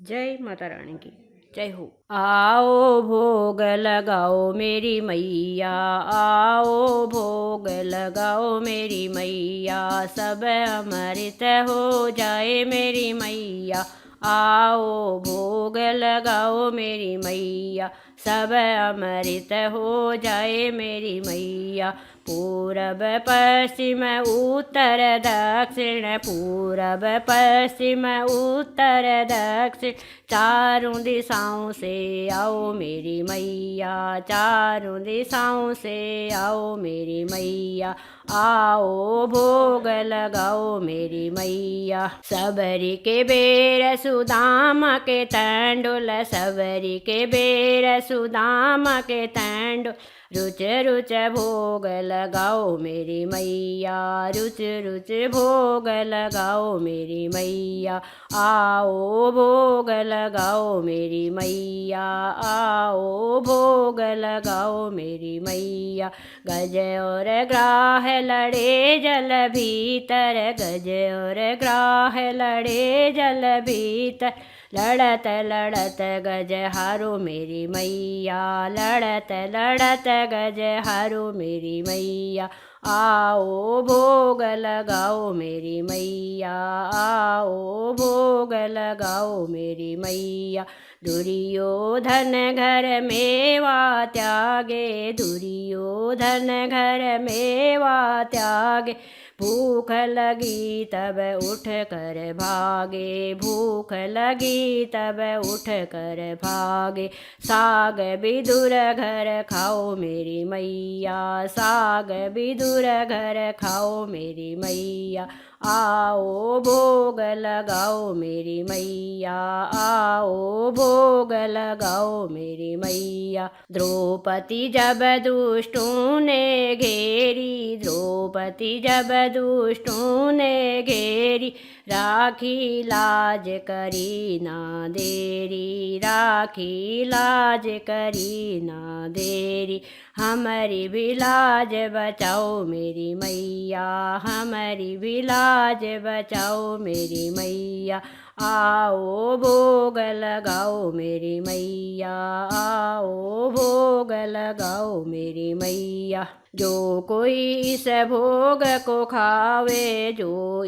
जय माता रानी की जय हो। आओ भोग लगाओ मेरी मैया, आओ भोग लगाओ मेरी मैया, सब अमृत हो जाए मेरी मैया। आओ भोग लगाओ मेरी मैया, सब अमृत हो जाए मेरी मैया। पूरब पश्चिम उत्तर दक्षिण, पूरब पश्चिम उत्तर दक्षिण, चारों दिशाओं से आओ मेरी मैया, चारों दिशाओं से आओ मेरी मैया। आओ भोग लगाओ मेरी मैया। सबरी के बेर सुदाम के तंडुल, सबरी के बेर सुदाम के तंडुल, रुच रुच भोग लगाओ मेरी मैया, रुच रुच भोग लगाओ मेरी मैया। आओ भोग लगाओ मेरी मैया, आओ भोग लगाओ मेरी मैया। गज और ग्राह लड़े जल भीतर, गज और ग्राह लड़े जल भीतर, लड़त लड़त गज हारो मेरी मैया, लड़त लड़त गज हारो मेरी मैया। आओ भोग लगाओ मेरी मैया, आओ भोग लगाओ मेरी मैया। दुर्योधन घर मेवा त्यागे, दुर्योधन घर मेवा त्यागे, भूख लगी तब उठ कर भागे, भूख लगी तब उठ कर भागे। साग बिदुर घर खाओ मेरी मैया, साग बिदुर घर खाओ मेरी मैया। आओ भोग लगाओ मेरी मैया, आओ भोग लगाओ मेरी मैया। द्रौपदी जब दुष्टों ने घेरी, द्रौपदी जब दुष्टों ने घेरी, राखी लाज करी ना देरी, राखी लाज करी ना देरी। हमारी भी लाज बचाओ मेरी मैया, हमारी भी लाज बचाओ मेरी मैया। आओ भोग लगाओ मेरी मैया, आओ भोग लगाओ मेरी मैया। जो कोई इस भोग को खावे, जो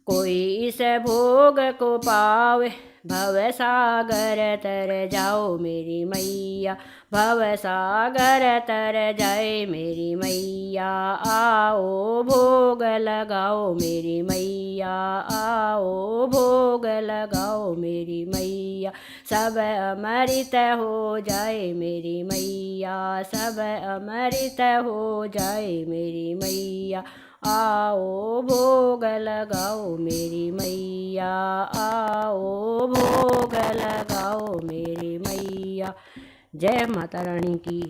कोई इस भोग को पावे, भव सागर तर जाओ मेरी मैया, भव सागर तर जाए मेरी मैया। आओ भोग लगाओ मेरी मैया, आओ भोग लगाओ मेरी मैया। सब अमृत हो जाए मेरी मैया, सब अमृत हो जाए मेरी मैया। आओ भोग लगाओ मेरी मैया, आओ भोग लगाओ मेरी मैया। जय माता रानी की।